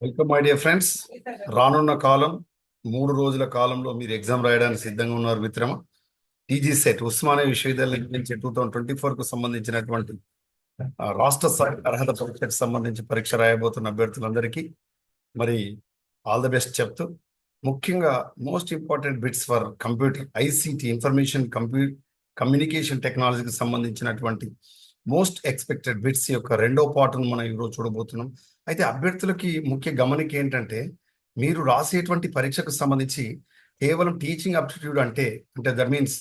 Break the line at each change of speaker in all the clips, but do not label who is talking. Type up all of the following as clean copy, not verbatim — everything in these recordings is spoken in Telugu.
Welcome my dear friends. రానున్న కాలం 3 రోజుల కాలంలో మీరు ఎగ్జామ్ రాయడానికి సిద్ధంగా ఉన్నారు మిత్రమా. టీజీ సెట్ ఉస్మానియా విశ్వవిద్యాలయం నుంచి 2024కు సంబంధించినటువంటి రాష్ట్ర స్థాయి అర్హత పరీక్షకు సంబంధించి పరీక్ష రాయబోతున్న అభ్యర్థులందరికీ మరి ఆల్ ద బెస్ట్ చెప్తూ, ముఖ్యంగా most important bits for computer ICT information communication టెక్నాలజీకి సంబంధించినటువంటి మోస్ట్ ఎక్స్పెక్టెడ్ బిట్స్ యొక్క రెండో పార్ట్ను మనం ఈరోజు చూడబోతున్నాం. అయితే అభ్యర్థులకి ముఖ్య గమనిక ఏంటంటే, మీరు రాసేటువంటి పరీక్షకు సంబంధించి కేవలం టీచింగ్ అప్టిట్యూడ్ అంటే దట్ మీన్స్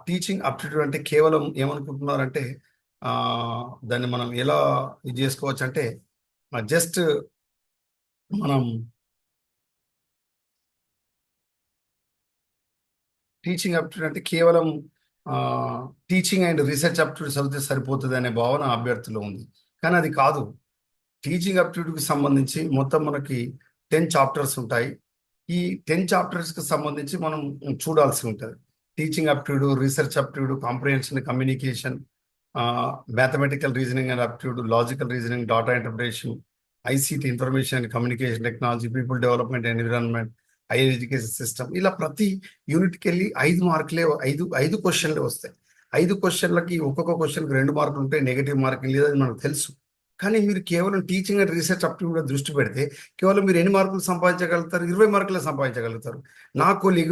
టీచింగ్ అప్టిట్యూడ్ అంటే కేవలం ఏమనుకుంటున్నారంటే దాన్ని మనం ఎలా ఇది చేసుకోవచ్చు అంటే జస్ట్ మనం టీచింగ్ అప్టిట్యూడ్ అంటే కేవలం టీచింగ్ అండ్ రీసెర్చ్ అప్టిట్యూడ్ చదివితే సరిపోతుంది అనే భావన అభ్యర్థులు ఉంది. కానీ అది కాదు. టీచింగ్ అప్టిట్యూడ్కి సంబంధించి మొత్తం మనకి 10 చాప్టర్స్ ఉంటాయి. ఈ 10 చాప్టర్స్కి సంబంధించి మనం చూడాల్సి ఉంటుంది. Teaching aptitude, research aptitude, comprehension, communication, mathematical reasoning and aptitude, logical reasoning, data interpretation, ICT information and communication technology, people development and environment, higher education system, ఇలా ప్రతి యూనిట్కి వెళ్ళి 5 మార్కులే, ఐదు క్వశ్చన్లే వస్తాయి. 5 క్వశ్చన్లకి ఒక్కొక్క క్వశ్చన్కి 2 మార్కులు ఉంటాయి. నెగిటివ్ మార్కింగ్ లేదని మనకు తెలుసు. కానీ మీరు కేవలం టీచింగ్ అండ్ రీసెర్చ్ అప్టిట్యూడ్ దృష్టి పెడితే కేవలం మీరు ఎన్ని మార్కులు సంపాదించగలుగుతారు? 20 మార్కులే సంపాదించగలుగుతారు.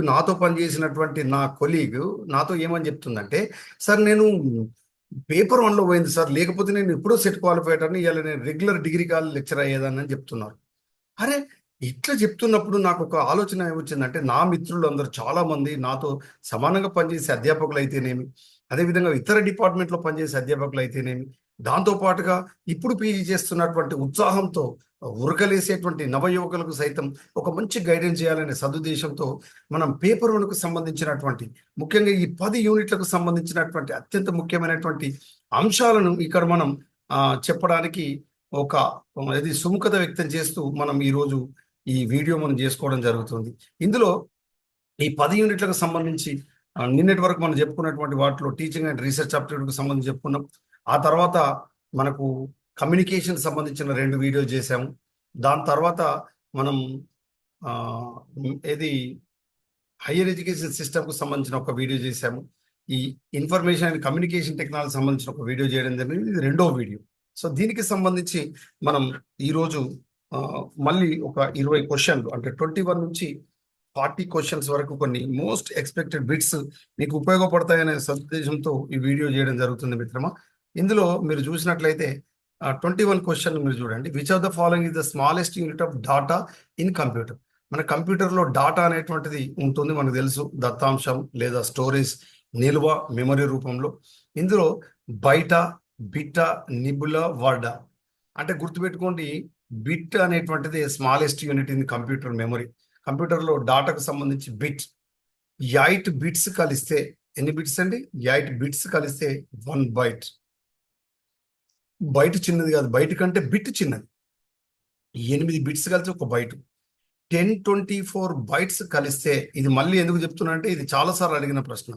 నాతో పనిచేసినటువంటి నా కొలీగ్ నాతో ఏమని చెప్తుందంటే, సార్ నేను పేపర్ 1లో పోయింది సార్, లేకపోతే నేను ఎప్పుడో సెట్ క్వాలిఫైడ్ అని, ఇలా నేను రెగ్యులర్ డిగ్రీ కాలేజ్ లెక్చర్ అయ్యేదాన్ని అని చెప్తున్నారు. అరే, ఇట్లా చెప్తున్నప్పుడు నాకు ఒక ఆలోచన ఏమొచ్చిందంటే, నా మిత్రులు అందరూ చాలా మంది నాతో సమానంగా పనిచేసే అధ్యాపకులు అయితేనేమి, అదేవిధంగా ఇతర డిపార్ట్మెంట్లో పనిచేసే అధ్యాపకులు అయితేనేమి, దాంతో పాటుగా ఇప్పుడు పీజీ చేస్తున్నటువంటి ఉత్సాహంతో ఉరకలేసేటువంటి నవయువకులకు సైతం ఒక మంచి గైడెన్స్ చేయాలనే సదుద్దేశంతో మనం పేపర్ 1కు సంబంధించినటువంటి ముఖ్యంగా ఈ 10 యూనిట్లకు సంబంధించినటువంటి అత్యంత ముఖ్యమైనటువంటి అంశాలను ఇక్కడ మనం చెప్పడానికి ఒక ఇది సుముఖత వ్యక్తం చేస్తూ మనం ఈరోజు ఈ వీడియో మనం చేసుకోవడం జరుగుతుంది. ఇందులో ఈ 10 యూనిట్లకు సంబంధించి నిన్నటి వరకు మనం చెప్పుకున్నటువంటి వాటిలో టీచింగ్ అండ్ రీసెర్చ్ అప్టిట్యూడ్కి సంబంధించి చెప్పుకున్నాం. ఆ తర్వాత మనకు కమ్యూనికేషన్ సంబంధించిన 2 వీడియోలు చేశాము. దాని తర్వాత మనం ఏది హైయర్ ఎడ్యుకేషన్ సిస్టమ్కు సంబంధించిన ఒక వీడియో చేశాము. ఈ ఇన్ఫర్మేషన్ అండ్ కమ్యూనికేషన్ టెక్నాలజీ సంబంధించిన ఒక వీడియో చేయడం జరిగింది. ఇది 2వ వీడియో. సో దీనికి సంబంధించి మనం ఈరోజు మళ్ళీ ఒక 20 క్వశ్చన్లు అంటే 21 నుంచి 40 క్వశ్చన్స్ వరకు కొన్ని మోస్ట్ ఎక్స్పెక్టెడ్ బిట్స్ మీకు ఉపయోగపడతాయనే సదుద్దేశంతో ఈ వీడియో చేయడం జరుగుతుంది మిత్రమా. ఇందులో మీరు చూసినట్లయితే 21 క్వశ్చన్ మీరు చూడండి. Which of the following is the smallest unit of data in computer? మన కంప్యూటర్లో డాటా అనేటువంటిది ఉంటుంది, మనకు తెలుసు, దత్తాంశం లేదా స్టోరేజ్, నిల్వ, మెమరీ రూపంలో. ఇందులో బైట, బిట్ట, నిబుల, వర్డ అంటే గుర్తుపెట్టుకోండి, బిట్ అనేటువంటిది smallest unit in computer memory. కంప్యూటర్లో డాటాకు సంబంధించి బిట్ 8 బిట్స్ కలిస్తే ఎన్ని బిట్స్ అండి? 8 బిట్స్ కలిస్తే 1 బైట్. బైట్ చిన్నది కాదు, బైట్ కంటే బిట్ చిన్నది. 8 బిట్స్ కలిసి ఒక బైట్. 1024 బైట్స్ కలిస్తే, ఇది మళ్ళీ ఎందుకు చెప్తున్నా అంటే ఇది చాలాసార్లు అడిగిన ప్రశ్న,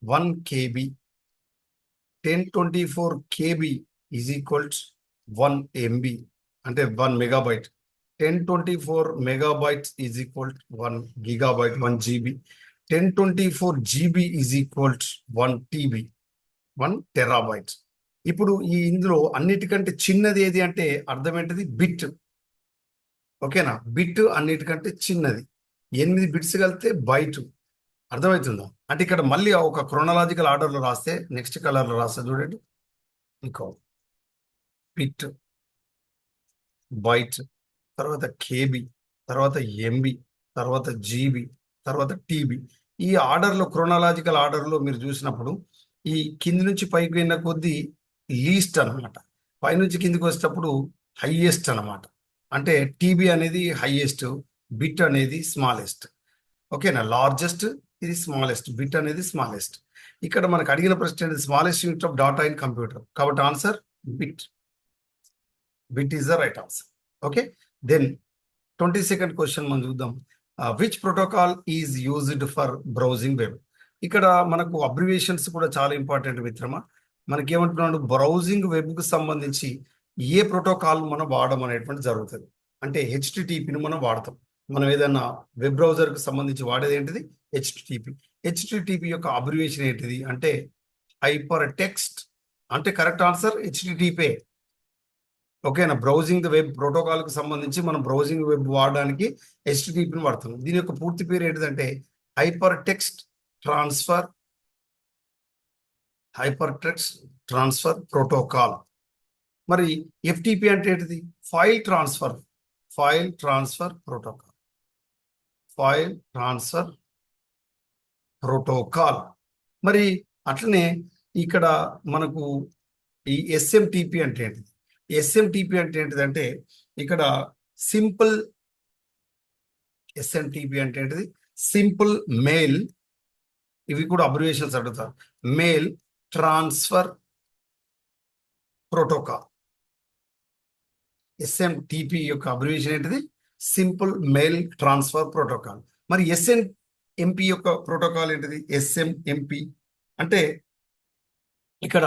1 KB. 1024 KB is equals 1 MB అంటే 1 megabyte. 1024 megabytes is equal 1 Gigabyte, 1 GB. 1024 GB is equals 1 TB, 1 terabyte. ఇప్పుడు ఇందులో అన్నిటికంటే చిన్నది ఏది అంటే అర్థం ఏంటిది? బిట్. ఓకేనా? బిట్ అన్నిటికంటే చిన్నది. 8 బిట్స్ కలిపితే బైట్. అర్థమవుతుందా? అంటే ఇక్కడ మళ్ళీ ఒక క్రోనలాజికల్ ఆర్డర్లో రాస్తే, నెక్స్ట్ కలర్లో రాస్తే చూడండి, ఇంకో బిట్, బైట్, తర్వాత కేబీ, తర్వాత ఎంబీ, తర్వాత జీబీ, తర్వాత టీబీ. ఈ ఆర్డర్లో, క్రోనాలజికల్ ఆర్డర్లో మీరు చూసినప్పుడు ఈ కింది నుంచి పైకి వెళ్ళిన కొద్దీ లీస్ట్ అనమాట, పైనుంచి కిందికి వచ్చేటప్పుడు హైయెస్ట్ అనమాట. అంటే టీబీ అనేది హైయెస్ట్, బిట్ అనేది స్మాలెస్ట్. ఓకేనా? లార్జెస్ట్, ఇది స్మాలెస్ట్, బిట్ అనేది స్మాలెస్ట్. ఇక్కడ మనకు అడిగిన ప్రశ్న smallest unit of data in computer, కాబట్టి answer bit. Bit is the right answer. Okay, then 22nd question మనం చూద్దాం. Which protocol is used for browsing web? ఇక్కడ మనకు అబ్రివేషన్స్ కూడా చాలా ఇంపార్టెంట్ మిత్రమా. మనకి ఏమంటున్నాడు, బ్రౌజింగ్ వెబ్కు సంబంధించి ఏ ప్రోటోకాల్ మనం వాడడం అనేటువంటి జరుగుతుంది. అంటే హెచ్టిటిపిని మనం వాడతాం. మనం ఏదైనా వెబ్ బ్రౌజర్కి సంబంధించి వాడేది ఏంటిది? హెచ్టిటిపి. హెచ్టిటిపి యొక్క అబ్రివేషన్ ఏంటిది అంటే హైపర్ టెక్స్ట్. అంటే కరెక్ట్ ఆన్సర్ హెచ్టిటిపి. ఓకేనా? బ్రౌజింగ్ ద వెబ్ ప్రోటోకాల్కి సంబంధించి మనం బ్రౌజింగ్ వెబ్ వాడడానికి హెచ్టిటిపిని వాడతాం. దీని యొక్క పూర్తి పేరు ఏంటిదంటే హైపర్ టెక్స్ట్ ట్రాన్స్ఫర్ ప్రోటోకాల్. మరి ఎఫ్టిపి అంటే ఏంటిది? File transfer protocol. మరి అట్లనే ఇక్కడ మనకు ఈ ఎస్ఎంటిపి అంటే ఏంటిది? ఎస్ఎంటిపి అంటే ఏంటిదంటే ఇక్కడ సింపుల్ ఎస్ఎంటిపి అంటే ఏంటిది? Simple mail. ఇవి కూడా అబ్రివేషన్స్ అడుగుతారు. Mail transfer protocol. ఎస్ఎంటిపి యొక్క అబ్రివేషన్ ఏంటిది? Simple mail transfer protocol. మరి ఎస్ఎన్ఎంపి యొక్క ప్రోటోకాల్ ఏంటిది? ఎస్ఎంఎంపి అంటే ఇక్కడ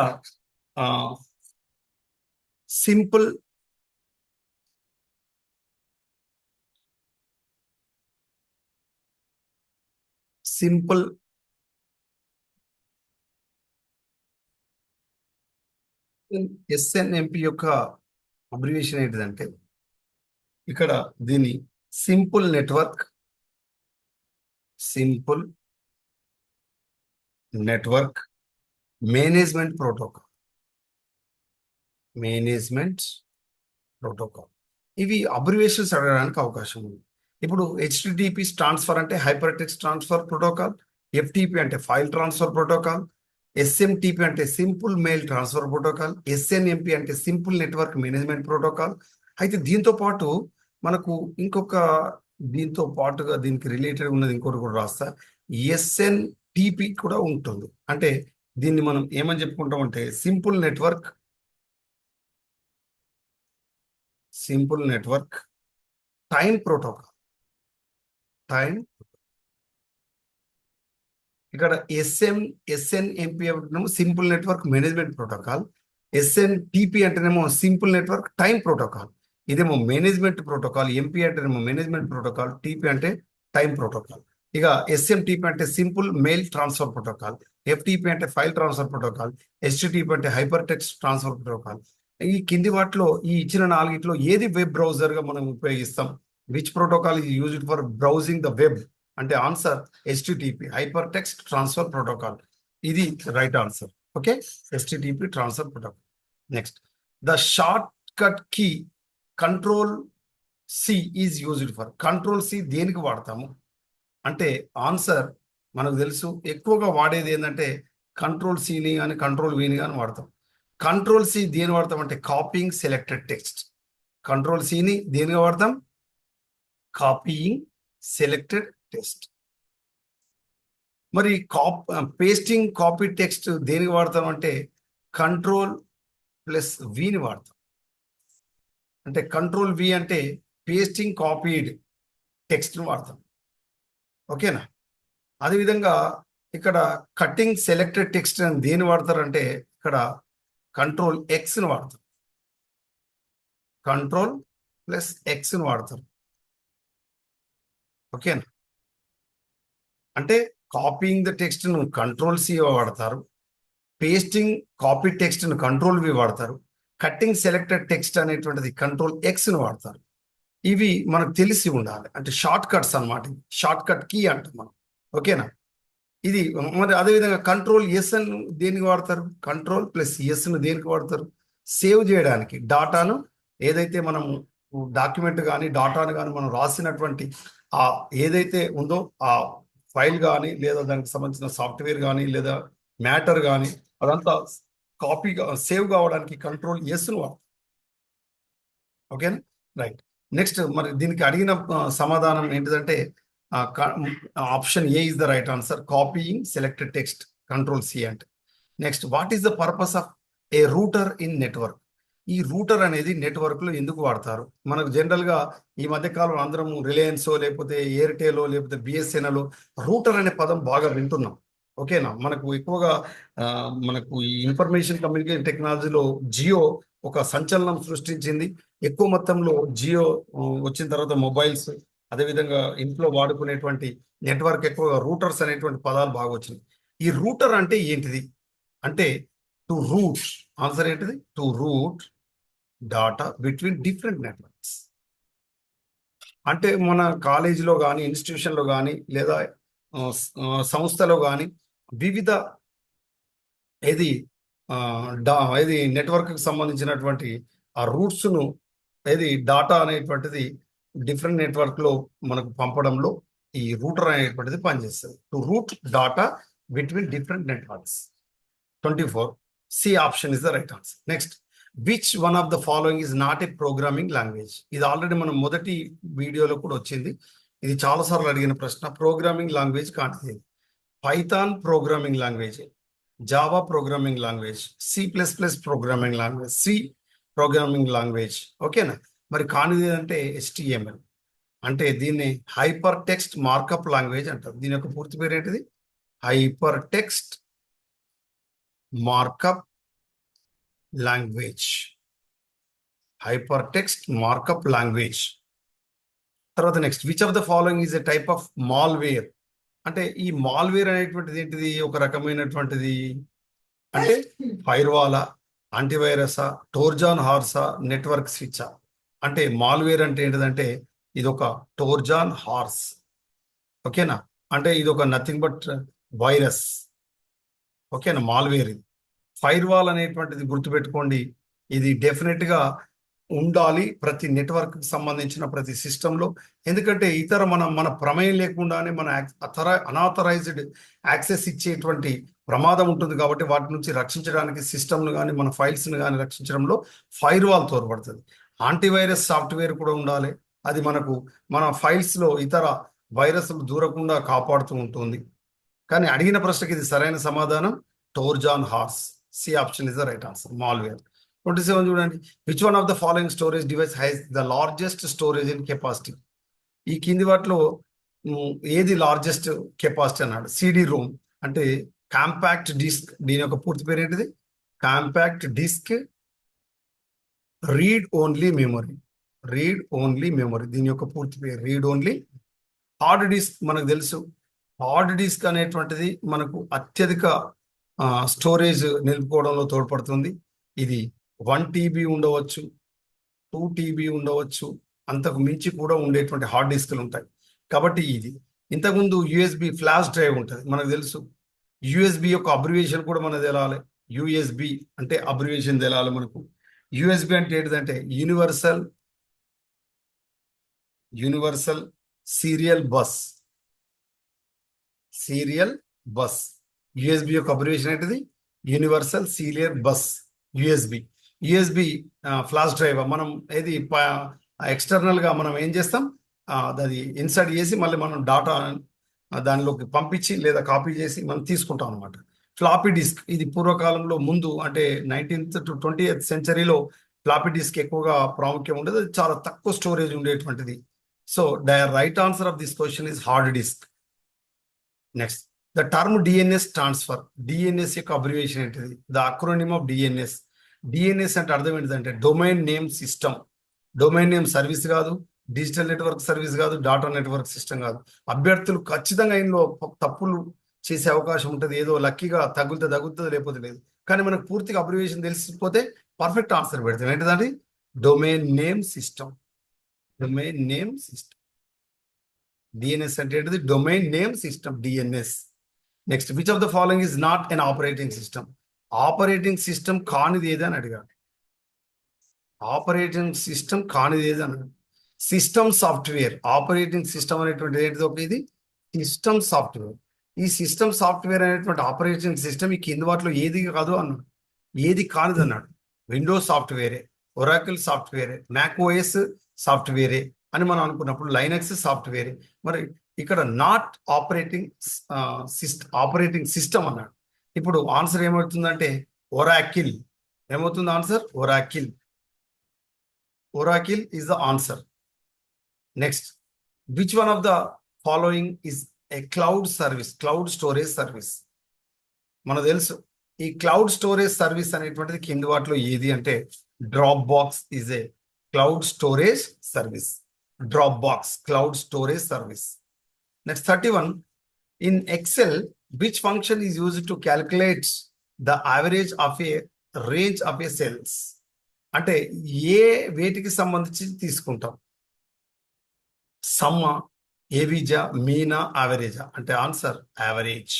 సింపుల్ ఎస్ఎన్ఎంపి యొక్క అబ్రివేషన్ ఏంటిదంటే ఇక్కడ దీన్ని సింపుల్ నెట్వర్క్ మేనేజ్మెంట్ ప్రోటోకాల్. ఇవి అబ్రివేషన్స్ అడగడానికి అవకాశం ఉంది. ఇప్పుడు హెచ్టిటిపి స్టాండ్స్ ఫర్ అంటే hyper text transfer protocol. FTP అంటే ఫైల్ ట్రాన్స్ఫర్ ప్రోటోకాల్. ఎస్ఎంటిపి అంటే simple mail transfer protocol. SNMP అంటే సింపుల్ నెట్వర్క్ మేనేజ్మెంట్ ప్రోటోకాల్. అయితే దీంతో పాటు మనకు దీంతో పాటుగా దీనికి రిలేటెడ్ ఉన్నది ఇంకోటి కూడా రాస్తా. ఎస్ఎన్టిపి కూడా ఉంటుంది. అంటే దీన్ని మనం ఏమని చెప్పుకుంటాం అంటే సింపుల్ నెట్వర్క్ టైం ప్రోటోకాల్. ఇక్కడ ఎస్ఎన్ఎంపి అంటేనేమో సింపుల్ నెట్వర్క్ మేనేజ్మెంట్ ప్రోటోకాల్. ఎస్ఎన్టిపి అంటేనేమో సింపుల్ నెట్వర్క్ టైం ప్రోటోకాల్. ఇదేమో మేనేజ్మెంట్ ప్రోటోకాల్. ఎంపీ అంటేనేమో మేనేజ్మెంట్ ప్రోటోకాల్. టిపి అంటే టైం ప్రోటోకాల్. ఇక ఎస్ఎంటిపి అంటే simple mail transfer protocol. FTP అంటే ఫైల్ ట్రాన్స్ఫర్ ప్రోటోకాల్. హెచ్టిటిపి అంటే హైపర్ టెక్స్ట్ ట్రాన్స్ఫర్ ప్రోటోకాల్. ఈ కింది వాటిలో ఈ ఇచ్చిన నాలుగిట్లో ఏది వెబ్ బ్రౌజర్ గా మనం ఉపయోగిస్తాం? Which protocol is used for browsing the web అంటే answer HTTP, hypertext transfer protocol. ఇది right answer. Okay, HTTP transfer protocol. Next, the shortcut key control C is used for. Control C దేనికి వాడతాము అంటే ఆన్సర్ మనకు తెలుసు. ఎక్కువగా వాడేది ఏంటంటే కంట్రోల్ సిని కానీ కంట్రోల్ విని కానీ వాడతాం. కంట్రోల్ సి దేని వాడతాం అంటే కాపీయింగ్ సెలెక్టెడ్ టెక్స్ట్. కంట్రోల్ సిని దేనిగా వాడతాం? Copying selected text. మరి పేస్టింగ్ కాపీ టెక్స్ట్ దేనికి వాడతాం అంటే కంట్రోల్ ప్లస్ విని వాడతాం. అంటే కంట్రోల్ వి అంటే పేస్టింగ్ కాపీడ్ టెక్స్ట్ను వాడతాం. ఓకేనా? అదేవిధంగా ఇక్కడ కటింగ్ సెలెక్టెడ్ టెక్స్ట్ అని దేని వాడతారంటే ఇక్కడ కంట్రోల్ ఎక్స్ని వాడతారు. కంట్రోల్ ప్లస్ ఎక్స్ని వాడతారు. ఓకేనా? అంటే కాపీయింగ్ ద టెక్స్ట్ను కంట్రోల్ సి వాడతారు. పేస్టింగ్ కాపీ టెక్స్ట్ను కంట్రోల్ వి వాడతారు. కట్టింగ్ సెలెక్టెడ్ టెక్స్ట్ అనేటువంటిది కంట్రోల్ ఎక్స్ని వాడతారు. ఇవి మనకు తెలిసి ఉండాలి. అంటే షార్ట్ కట్స్ అనమాట. షార్ట్ కట్ కీ అంటాం మనం. ఓకేనా? ఇది మరి అదేవిధంగా కంట్రోల్ ఎస్ అని దేనికి వాడతారు? కంట్రోల్ ప్లస్ ఎస్ను దేనికి వాడతారు? సేవ్ చేయడానికి. డాటాను ఏదైతే మనం డాక్యుమెంట్ కానీ డాటాను కానీ మనం రాసినటువంటి ఆ ఏదైతే ఉందో ఆ ఫైల్ కానీ లేదా దానికి సంబంధించిన సాఫ్ట్వేర్ కానీ లేదా మ్యాటర్ కానీ అదంతా కాపీగా సేవ్ కావడానికి కంట్రోల్ ఎస్ను వాడతారు. ఓకేనా? రైట్. నెక్స్ట్, మరి దీనికి అడిగిన సమాధానం ఏంటిదంటే option A is the right answer. Copying selected text control C అంటే. Next, what is the purpose of a router in network? ఈ రూటర్ అనేది నెట్వర్క్ లో ఎందుకు వాడతారు? మనకు జనరల్ గా ఈ మధ్య కాలం అందరం రిలయన్సో లేకపోతే ఎయిర్టెల్ లేకపోతే బిఎస్ఎన్ఎల్ రూటర్ అనే పదం బాగా వింటున్నాం. ఓకేనా? మనకు ఎక్కువగా మనకు ఈ ఇన్ఫర్మేషన్ కమ్యూనికేషన్ టెక్నాలజీలో జియో ఒక సంచలనం సృష్టించింది. ఎక్కువ మొత్తంలో జియో వచ్చిన తర్వాత మొబైల్స్, అదేవిధంగా ఇంట్లో వాడుకునేటువంటి నెట్వర్క్ ఎక్కువగా రూటర్స్ అనేటువంటి పదాలు బాగా వచ్చినాయి. ఈ రూటర్ అంటే ఏంటిది అంటే టు రూట్, ఆన్సర్ ఏంటిది? To route data between different networks. అంటే మన కాలేజీలో కానీ ఇన్స్టిట్యూషన్లో కానీ లేదా సంస్థలో కానీ వివిధ ఏది ఏది నెట్వర్క్కి సంబంధించినటువంటి ఆ రూట్స్ను ఏది డాటా అనేటువంటిది డిఫరెంట్ నెట్వర్క్లో మనకు పంపడంలో ఈ రూటర్ అనేటువంటిది పనిచేస్తుంది. To route data between different networks. 24. C option is the right answer. Next, which one of the following is not a programming language? ఇది ఆల్రెడీ మనం మొదటి వీడియోలో కూడా వచ్చింది. ఇది చాలాసార్లు అడిగిన ప్రశ్న. ప్రోగ్రామింగ్ లాంగ్వేజ్ కాంటిది. Python programming language, Java programming language, C++ programming language, C programming language. ఓకేనా? మరి కానిది అంటే HTML. అంటే దీన్ని హైపర్ టెక్స్ట్ మార్కప్ లాంగ్వేజ్ అంటారు. దీని యొక్క పూర్తి పేరు ఏంటిది? Hypertext markup language. Hypertext markup language. తర్వాత next, which of the following is a type of malware? అంటే ఈ మాల్వేర్ అనేటువంటిది ఏంటిది? ఒక రకమైనటువంటిది అంటే ఫైర్వాలా, యాంటీవైరసా, టోర్జాన్ హార్సా, నెట్వర్క్ స్విచ్చా? అంటే మాల్వేర్ అంటే ఏంటిదంటే ఇది ఒక టోర్జాన్ హార్స్. ఓకేనా? అంటే ఇది ఒక నథింగ్ బట్ వైరస్. ఓకేనా? మాల్వేర్ ఇది. ఫైర్వాల్ అనేటువంటిది గుర్తుపెట్టుకోండి, ఇది డెఫినెట్గా ఉండాలి ప్రతి నెట్వర్క్ సంబంధించిన ప్రతి సిస్టంలో. ఎందుకంటే ఇతర మన ప్రమేయం లేకుండానే మన అనాథరైజ్డ్ యాక్సెస్ ఇచ్చేటువంటి ప్రమాదం ఉంటుంది. కాబట్టి వాటి నుంచి రక్షించడానికి సిస్టమ్ను కానీ మన ఫైల్స్ను కానీ రక్షించడంలో ఫైర్వాల్ తోడ్పడుతుంది. యాంటీవైరస్ సాఫ్ట్వేర్ కూడా ఉండాలి. అది మనకు మన ఫైల్స్లో ఇతర వైరస్లు దూరకుండా కాపాడుతూ ఉంటుంది. కానీ అడిగిన ప్రశ్నకి ఇది సరైన సమాధానం Trojan horse. C option is the right answer. Malware. 27 చూడండి. Which one of the following storage device has the largest storage in capacity? ఈ కింది వాటిలో ఏది లార్జెస్ట్ కెపాసిటీ అన్నాడు? సిడి రోమ్ అంటే కాంపాక్ట్ డిస్క్. దీని యొక్క పూర్తి పేరు ఏంటిది? Compact disc read only memory. Read only memory దీని యొక్క పూర్తి పేరు రీడ్ ఓన్లీ. హార్డ్ డిస్క్ మనకు తెలుసు. హార్డ్ డిస్క్ అనేటువంటిది మనకు అత్యధిక స్టోరేజ్ నిలుపుకోవడంలో తోడ్పడుతుంది. ఇది 1 TB ఉండవచ్చు, 2 TB ఉండవచ్చు, అంతకు మించి కూడా ఉండేటువంటి హార్డ్ డిస్క్లు ఉంటాయి. కాబట్టి ఇది ఇంతకుముందు USB ఫ్లాష్ డ్రైవ్ ఉంటుంది మనకు తెలుసు. USB యొక్క అబ్రివేషన్ కూడా మనకు తెలాలి. USB అంటే అబ్రివేషన్ తెలాలి మనకు. USB అంటే ఏంటిదంటే universal serial bus. Serial bus. USB యొక్క అబ్రివేషన్ ఏంటిది? Universal serial bus. USB flash drive మనం ఏది ఎక్స్టర్నల్గా మనం ఏం చేస్తాం, అది ఇన్సర్ట్ చేసి మళ్ళీ మనం డాటా దానిలోకి పంపించి లేదా కాపీ చేసి మనం తీసుకుంటాం అనమాట. ఫ్లాపీ డిస్క్ ఇది పూర్వకాలంలో ముందు అంటే 19th to 20th సెంచరీలో floppy disk ఎక్కువగా ప్రాముఖ్యం ఉండేది. అది చాలా తక్కువ స్టోరేజ్ ఉండేటువంటిది. So the right answer of this question is hard disk. Next, the term DNS transfer. DNS యొక్క అబ్రివేషన్ ఏంటిది? The acronym of DNS. DNS అంటే అర్థం ఏంటిదంటే domain name system. Domain name service కాదు, డిజిటల్ నెట్వర్క్ సర్వీస్ కాదు, డాటా నెట్వర్క్ సిస్టమ్ కాదు. అభ్యర్థులు ఖచ్చితంగా ఇందులో తప్పులు చేసే అవకాశం ఉంటుంది. ఏదో లక్కీగా తగులుతుంది లేకపోతే లేదు. కానీ మనకు పూర్తిగా అబ్రివేషన్ తెలిసిపోతే పర్ఫెక్ట్ ఆన్సర్ పెడతాం. ఏంటిదండి? Domain name system. Domain name system. DNS అంటే ఏంటిది? Domain name system, DNS. Next, which of the following is not an operating system? Operating system కానిది ఏది అని అడిగాడు. ఆపరేటింగ్ సిస్టమ్ కానిది ఏది అన్నాడు. System software. ఆపరేటింగ్ సిస్టమ్ అనేటువంటిది ఏంటిది? ఒక ఇది సిస్టమ్ సాఫ్ట్వేర్. ఈ సిస్టమ్ సాఫ్ట్వేర్ అనేటువంటి ఆపరేటింగ్ సిస్టమ్ ఈ కింది వాటిలో ఏది కాదు అన్నాడు. ఏది కానిది అన్నాడు. విండోస్ సాఫ్ట్వేరే, ఒరాకిల్ సాఫ్ట్వేరే, మ్యాక్ OS సాఫ్ట్వేరే అని మనం అనుకున్నప్పుడు లైనక్స్ సాఫ్ట్వేరే. మరి ఇక్కడ నాట్ ఆపరేటింగ్ సిస్టమ్ అన్నాడు. ఇప్పుడు ఆన్సర్ ఏమవుతుందంటే ఒరాకిల్. ఏమవుతుంది answer? Oracle. Oracle is the answer. Next, which one of the following is a cloud service? Cloud storage service మనకు తెలుసు. ఈ క్లౌడ్ స్టోరేజ్ సర్వీస్ అనేటువంటిది కింది వాటిలో ఏది అంటే drop box is a cloud storage service. Dropbox, cloud storage service. Next 31, in Excel, which function is used to calculate the average of a range of a cells? అంటే ఏ వేటికి సంబంధించి తీసుకుంటాం? సమ్మ, ఏవిజా, మీనా, యావరేజా? అంటే ఆన్సర్ యావరేజ్.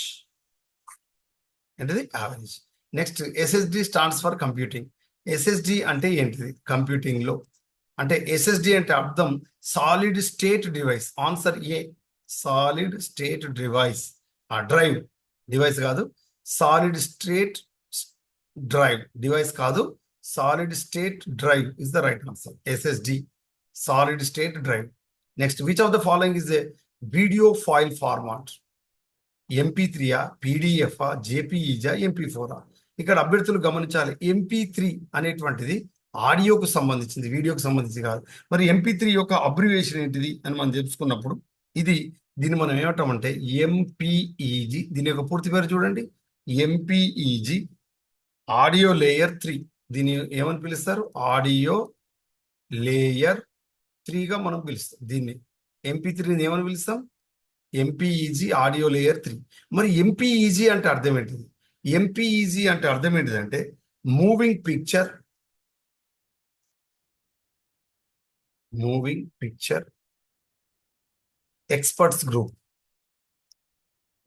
ఏంటిది? Average. Next SSD stands for computing. SSD అంటే ఏంటిది కంప్యూటింగ్ లో? అంటే ఎస్ఎస్డి అంటే అర్థం solid state device. Answer A, solid state device. Drive, device కాదు, సాలిడ్ స్టేట్ డ్రైవ్, డివైస్ కాదు, solid state drive is the right answer. SSD, solid state drive. Next, which of the following is a video file format? MP3, PDF, JPEజా, MP4? ఇక్కడ అభ్యర్థులు గమనించాలి, MP3 అనేటువంటిది ఆడియోకు సంబంధించింది, వీడియోకు సంబంధించి కాదు. మరి MP3 యొక్క అబ్రివేషన్ ఏంటిది అని మనం తెలుసుకున్నప్పుడు దీన్ని మనం ఏమంటామంటే MPEG. దీని యొక్క పూర్తి పేరు చూడండి, MPEG, ఆడియో లేయర్ 3. దీన్ని ఏమని పిలుస్తారు? ఆడియో లేయర్ 3గా మనం పిలుస్తాం. దీన్ని MP3ని ఏమని పిలుస్తాం? MPEG, audio layer 3. మరి MPEG అంటే అర్థం ఏంటిది? MPEG అంటే అర్థం ఏంటిదంటే moving picture experts group.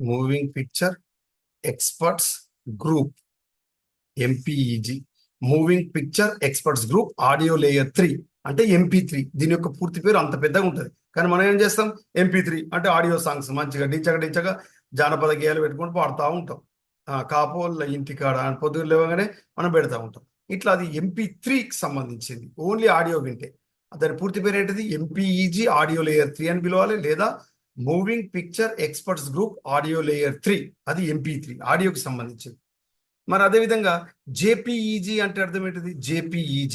Moving picture experts group, MPEG, moving picture experts group, audio layer 3 అంటే MP3. దీని యొక్క పూర్తి పేరు అంత పెద్దగా ఉంటుంది, కానీ మనం ఏం చేస్తాం? MP3 అంటే ఆడియో సాంగ్స్ మంచిగా డించగా జానపద గేయాలు పెట్టుకొని పాడుతూ ఉంటాం. కాపోళ్ళ ఇంటికాడ పొద్దున్న లేవగానే మనం పెడతా ఉంటాం. ఇట్లా అది MP3కి సంబంధించింది, ఓన్లీ ఆడియో వింటే. దాని పూర్తి పేరు ఏంటిది? MPEG, ఆడియో లేయర్ 3 అని పిలవాలి, లేదా moving picture experts group, audio layer 3. అది MP3, ఆడియోకి సంబంధించింది. మరి అదేవిధంగా JPEG అంటే అర్థం ఏంటిది? JPEG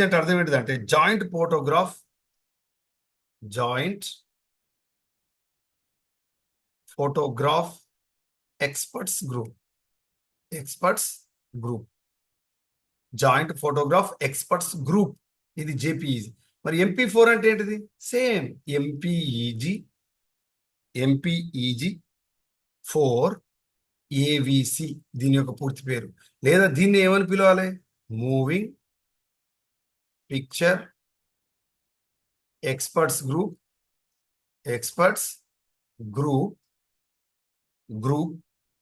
అంటే అర్థం ఏంటిది అంటే joint photograph experts group, joint photograph experts group, ఇది JPEG. మరి MP4 అంటే ఏంటిది? సేమ్, MPEG 4 AVC, దీని యొక్క పూర్తి పేరు. లేదా దీన్ని ఏమని పిలవాలి? మూవింగ్ పిక్చర్ ఎక్స్పర్ట్స్ గ్రూప్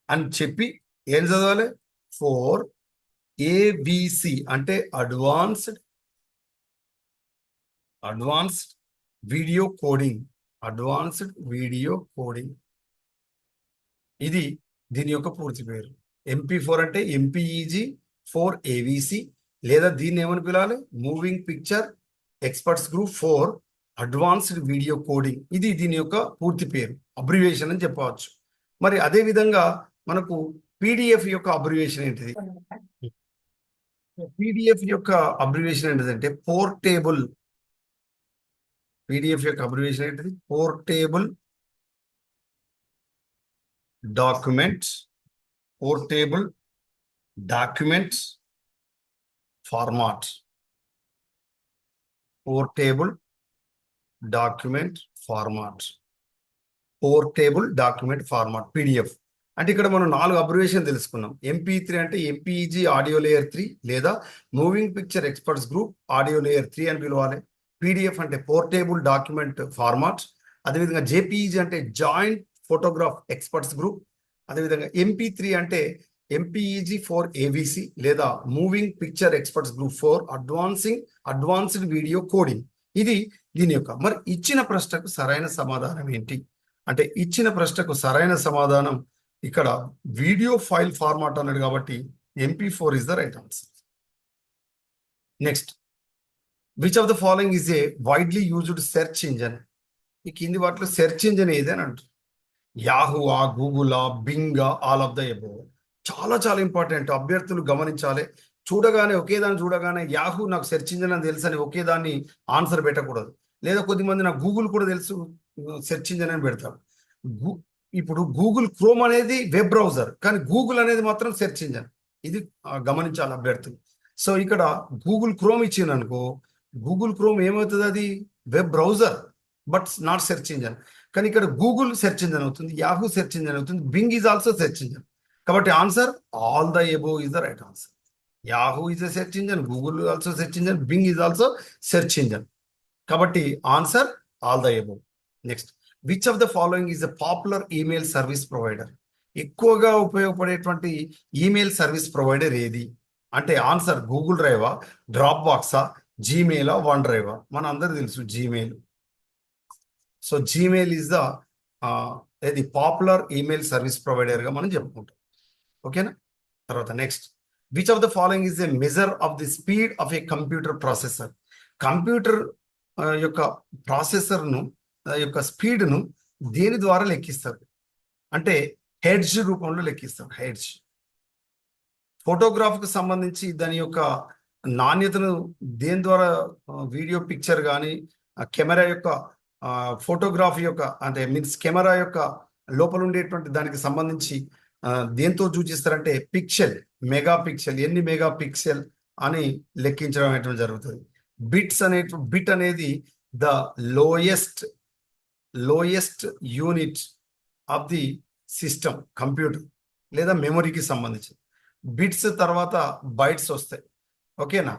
అని చెప్పి ఏం చదవాలి? 4 AVC అంటే అడ్వాన్స్డ్ వీడియో కోడింగ్, ఇది దీని యొక్క పూర్తి పేరు. MP4 అంటే MPEG 4 AVC, లేదా దీన్ని ఏమని పిలవాలి? Moving picture experts group 4 advanced video coding. ఇది దీని యొక్క పూర్తి పేరు, అబ్రివేషన్ అని చెప్పవచ్చు. మరి అదే విధంగా మనకు PDF యొక్క అబ్రివేషన్ ఏంటిది? PDF యొక్క అబ్రివేషన్ ఏంటిదంటే పోర్టేబుల్. PDF యొక్క అబ్రివేషన్ ఏంటిది? Portable documents format. Portable document format PDF. అంటే ఇక్కడ మనం 4 అబ్రివేషన్ తెలుసుకున్నాం. MP3 అంటే MPEG, ఆడియో లేయర్ 3, లేదా moving picture experts group, audio layer 3 అని పిలవాలి. PDF అంటే పోర్టేబుల్ డాక్యుమెంట్ ఫార్మాట్. అదేవిధంగా JPEG అంటే జాయింట్ ఫోటోగ్రాఫ్ ఎక్స్పర్ట్స్ గ్రూప్. అదేవిధంగా MP3 అంటే MPEG 4 AVC, లేదా moving picture experts group 4 advanced video coding. ఇది దీని యొక్క. మరి ఇచ్చిన ప్రశ్నకు సరైన సమాధానం ఏంటి అంటే, ఇచ్చిన ప్రశ్నకు సరైన సమాధానం ఇక్కడ వీడియో ఫైల్ ఫార్మాట్ అన్నాడు, కాబట్టి MP4 is the right answer. Next, which of the following is A widely used search engine? ఈ కింది వాటిలో సెర్చ్ ఇంజన్ ఏదని అంటారు? యాహూవా, గూగులా, బింగా, ఆల్ ఆఫ్ ద అబోవ్? చాలా చాలా ఇంపార్టెంట్, అభ్యర్థులు గమనించాలి. ఒకేదాన్ని చూడగానే యాహూ నాకు సెర్చ్ ఇంజన్ అని తెలుసు అని ఒకేదాన్ని ఆన్సర్ పెట్టకూడదు. లేదా కొద్దిమంది నాకు గూగుల్ కూడా తెలుసు సెర్చ్ ఇంజన్ అని పెడతారు. ఇప్పుడు గూగుల్ క్రోమ్ అనేది వెబ్ బ్రౌజర్, కానీ గూగుల్ అనేది మాత్రం సెర్చ్ ఇంజన్. ఇది గమనించాలి అభ్యర్థులు. సో ఇక్కడ గూగుల్ క్రోమ్ ఇచ్చింది అనుకో, గూగుల్ క్రోమ్ ఏమవుతుంది, అది web browser but not search engine. కానీ ఇక్కడ గూగుల్ సెర్చ్ ఇంజన్ అవుతుంది, యాహూ సెర్చ్ ఇంజన్ అవుతుంది, Bing is also search engine. కాబట్టి answer all the above is the right answer. Yahoo is a search engine, Google also search engine, Bing is also search engine. కాబట్టి answer all the above. Next, which of the following is a popular email service provider? ఎక్కువగా ఉపయోగపడేటువంటి ఈమెయిల్ సర్వీస్ ప్రొవైడర్ ఏది అంటే ఆన్సర్ గూగుల్ డ్రైవా, డ్రాప్ బాక్సా, జీమెయిలా, వన్ డ్రైవా? మన అందరికి తెలుసు Gmail. So Gmail is the ఏది పాపులర్ ఈమెయిల్ సర్వీస్ ప్రొవైడర్గా మనం చెప్పుకుంటాం. ఓకేనా? తర్వాత next, which of the following is a measure of the speed of a computer processor? Computer యొక్క ప్రాసెసర్ను యొక్క స్పీడ్ను దేని ద్వారా లెక్కిస్తారు అంటే హెడ్జ్ రూపంలో లెక్కిస్తారు. హెడ్జ్. ఫోటోగ్రాఫ్కు సంబంధించి దాని యొక్క నాణ్యతను దేని ద్వారా, వీడియో పిక్చర్ కానీ కెమెరా యొక్క ఫోటోగ్రఫీ యొక్క అంటే మీన్స్ కెమెరా యొక్క లోపల ఉండేటువంటి దానికి సంబంధించి దేంతో సూచిస్తారంటే పిక్సెల్, మెగా పిక్సెల్, ఎన్ని మెగా పిక్సెల్ అని లెక్కించడం అనేటువంటి జరుగుతుంది. బిట్ అనేది the lowest unit of the system, computer లేదా మెమొరీకి సంబంధించి. బిట్స్ తర్వాత బైట్స్ వస్తాయి. ఓకేనా?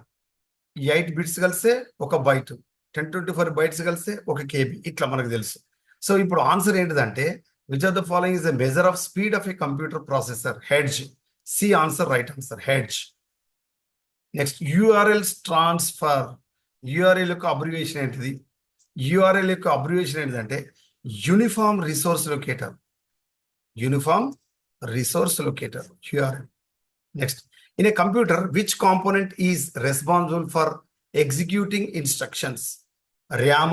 8 బిట్స్ కలిస్తే ఒక బైట్, 1024 బైట్స్ కలిస్తే ఒక కేబీ, ఇట్లా మనకు తెలుసు. సో ఇప్పుడు ఆన్సర్ ఏంటిదంటే which of the following is the measure of speed of a computer processor? Hertz. C answer, right answer, hertz. Next, URLs transfer. URL యొక్క అబ్రివేషన్ ఏంటిది? యూఆర్ఎల్ యొక్క అబ్రివేషన్ ఏంటిదంటే uniform resource locator. Uniform resource locator, URL. Next, in a computer, which component is responsible for executing instructions? RAM,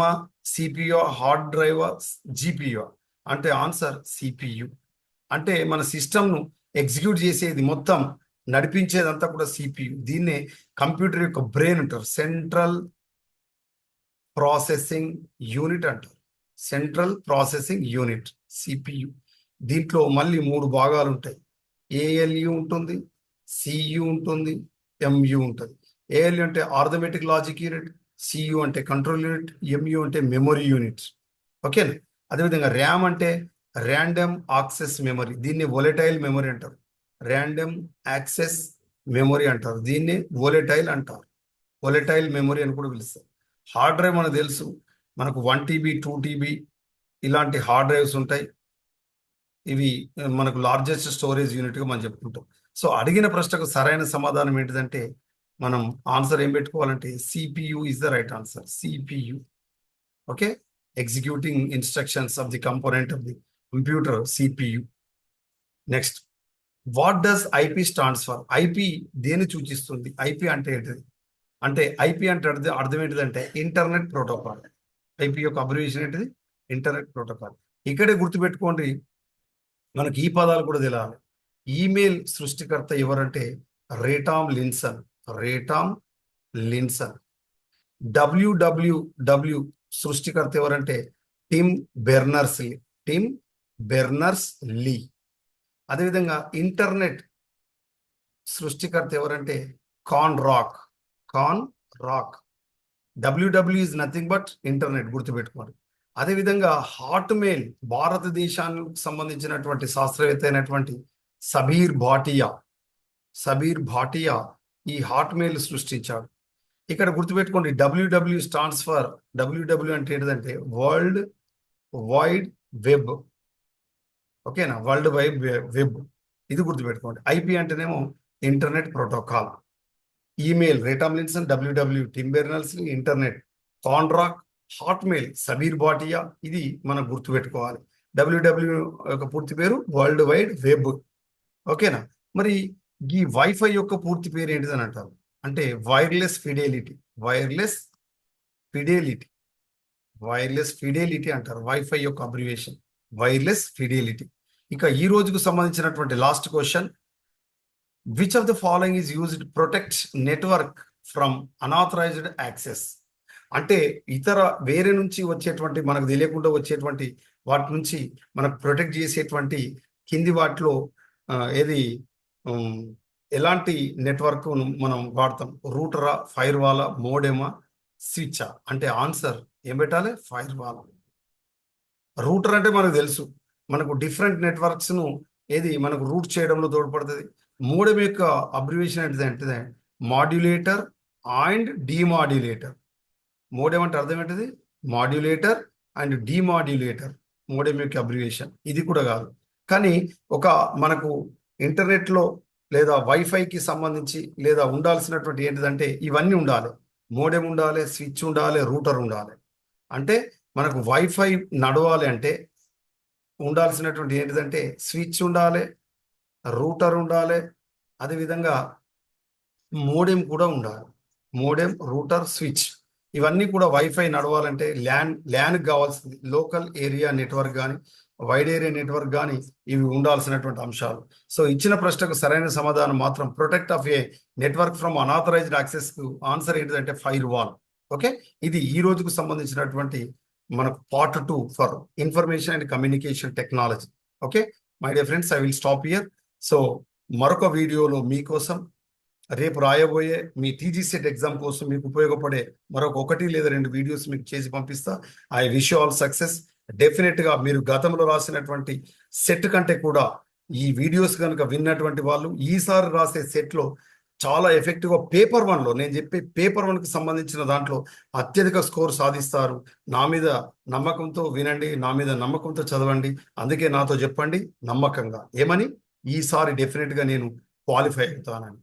CPU, hard drive, GPU? అంటే ఆన్సర్ CPU. అంటే మన సిస్టమ్ను ఎగ్జిక్యూట్ చేసేది మొత్తం నడిపించేదంతా కూడా CPU. దీన్నే కంప్యూటర్ యొక్క బ్రెయిన్ అంటారు, సెంట్రల్ ప్రాసెసింగ్ యూనిట్ అంటారు. Central processing unit, CPU. దీంట్లో మళ్ళీ 3 భాగాలు ఉంటాయి. ALU ఉంటుంది, CU ఉంటుంది, MU ఉంటుంది. ALU అంటే ఆర్థమెటిక్ లాజిక్ యూనిట్, CU అంటే కంట్రోల్ యూనిట్, MU అంటే మెమొరీ యూనిట్. ఓకేనా? అదేవిధంగా ర్యామ్ అంటే ర్యాండమ్ యాక్సెస్ మెమరీ, దీన్ని వోలటైల్ మెమరీ అంటారు. ర్యాండమ్ యాక్సెస్ మెమరీ అంటారు, దీన్ని వోలటైల్ అంటారు. వోలటైల్ మెమరీ అని కూడా పిలుస్తారు. హార్డ్ డ్రైవ్ మనకు తెలుసు, మనకు 1 TB 2 TB ఇలాంటి హార్డ్ డ్రైవ్స్ ఉంటాయి. ఇవి మనకు లార్జెస్ట్ స్టోరేజ్ యూనిట్గా మనం చెప్పుకుంటాం. సో అడిగిన ప్రశ్నకు సరైన సమాధానం ఏంటిదంటే మనం ఆన్సర్ ఏం పెట్టుకోవాలంటే CPU is the right answer. CPU. Okay, executing instructions of the component of the computer, CPU. Next, what does IP stands for? IP దేని సూచిస్తుంది? IP అంటే ఏంటిది అంటే IP అంటే అర్థం ఏంటిదంటే ఇంటర్నెట్ ప్రోటోకాల్. IP యొక్క అబ్రివేషన్ ఏంటిది? Internet protocol. ఇక్కడే గుర్తుపెట్టుకోండి, మనకి ఈ పదాలు కూడా తెలియాలి. ఈమెయిల్ సృష్టికర్త ఎవరంటే రేటామ్ లిన్సన్. రేటామ్ లిన్సన్. WWW సృష్టికర్త ఎవరంటే Tim Berners Lee. Tim Berners Lee. అదేవిధంగా ఇంటర్నెట్ సృష్టికర్త ఎవరంటే కాన్ రాక్. కాన్ రాక్. WW is nothing but internet, గుర్తుపెట్టుకోండి. అదేవిధంగా హాట్మెయిల్ భారతదేశానికి సంబంధించినటువంటి శాస్త్రవేత్త అయినటువంటి సబీర్ భాటియా. సబీర్ భాటియా ఈ హాట్మెయిల్ సృష్టించాడు. ఇక్కడ గుర్తుపెట్టుకోండి, WW స్టాండ్స్ ఫర్, WW అంటే ఏంటంటే వరల్డ్ వైడ్ వెబ్. ఓకేనా? వరల్డ్ వైడ్ వెబ్, ఇది గుర్తుపెట్టుకోండి. IP అంటేనేమో ఇంటర్నెట్ ప్రోటోకాల్. ఈమెయిల్ రేటామ్ లిన్సన్, WW Tim Berners Lee, internet కాన్రాక్, హాట్మెయిల్ సబీర్ భాటియా. ఇది మనం గుర్తుపెట్టుకోవాలి. WW యొక్క పూర్తి పేరు వరల్డ్ వైడ్ వెబ్. ఓకేనా? మరి ఈ వైఫై యొక్క పూర్తి పేరు ఏంటిదని అంటారు అంటే wireless Fidelity. Wireless Fidelity. Wireless Fidelity అంటారు వైఫై యొక్క అబ్రివేషన్, వైర్లెస్ ఫిడెలిటీ. ఇక ఈ రోజుకు సంబంధించినటువంటి last question, which of the following is used protect network from unauthorised access? అంటే ఇతర వేరే నుంచి వచ్చేటువంటి మనకు తెలియకుండా వచ్చేటువంటి వాటి నుంచి మనకు ప్రొటెక్ట్ చేసేటువంటి కింది వాటిలో ఏది ఎలాంటి నెట్వర్క్ మనం వాడతాం? రూటరా, ఫైర్ వాలా, మోడెమా, స్విచ్చా అంటే ఆన్సర్ ఏం పెట్టాలి? Fire wall. రూటర్ అంటే మనకు తెలుసు, మనకు డిఫరెంట్ నెట్వర్క్స్ను ఏది మనకు రూట్ చేయడంలో తోడ్పడుతుంది. మోడెమ్ యొక్క అబ్రివేషన్ ఏంటిది? Modulator and డిమాడ్యులేటర్. మోడెమ్ అంటే అర్థం ఏంటిది? మాడ్యులేటర్ అండ్ డిమాడ్యులేటర్ మోడెమ్ యొక్క అబ్రివేషన్. ఇది కూడా కాదు, కానీ ఒక మనకు ఇంటర్నెట్లో లేదా వైఫైకి సంబంధించి లేదా ఉండాల్సినటువంటి ఏంటిదంటే ఇవన్నీ ఉండాలి. మోడెమ్ ఉండాలి, స్విచ్ ఉండాలి, రూటర్ ఉండాలి. అంటే మనకు వైఫై నడవాలి అంటే ఉండాల్సినటువంటి ఏంటిదంటే స్విచ్ ఉండాలి, రూటర్ ఉండాలి, అదేవిధంగా మోడెం కూడా ఉండాలి. మోడెం, రూటర్, స్విచ్ ఇవన్నీ కూడా వైఫై నడవాలంటే ల్యాన్కి కావాల్సింది. లోకల్ ఏరియా నెట్వర్క్ కానీ వైడ్ ఏరియా నెట్వర్క్ కానీ ఇవి ఉండాల్సినటువంటి అంశాలు. సో ఇచ్చిన ప్రశ్నకు సరైన సమాధానం మాత్రం protect of A network from unauthorised access కు ఆన్సర్ ఏంటిదంటే ఫైర్ వాల్. ఓకే, ఇది ఈ రోజుకు సంబంధించినటువంటి మనకు part 2 for information and communication technology. Okay my dear friends, I will stop here. So మరొక వీడియోలో మీకోసం రేపు రాయబోయే మీ టీజీ సెట్ ఎగ్జామ్ కోసం మీకు ఉపయోగపడే మరొక 1 లేదా 2 వీడియోస్ మీకు చేసి పంపిస్తా. I wish you all success. డెఫినెట్గా మీరు గతంలో రాసినటువంటి సెట్ కంటే కూడా ఈ వీడియోస్ కనుక విన్నటువంటి వాళ్ళు ఈసారి రాసే సెట్లో చాలా ఎఫెక్టివ్గా పేపర్ 1లో నేను చెప్పే పేపర్ 1కి సంబంధించిన దాంట్లో అత్యధిక స్కోర్ సాధిస్తారు. నా మీద నమ్మకంతో వినండి, నా మీద నమ్మకంతో చదవండి. అందుకే నాతో చెప్పండి నమ్మకంగా ఏమని, ఈసారి డెఫినెట్గా నేను క్వాలిఫై అవుతానని.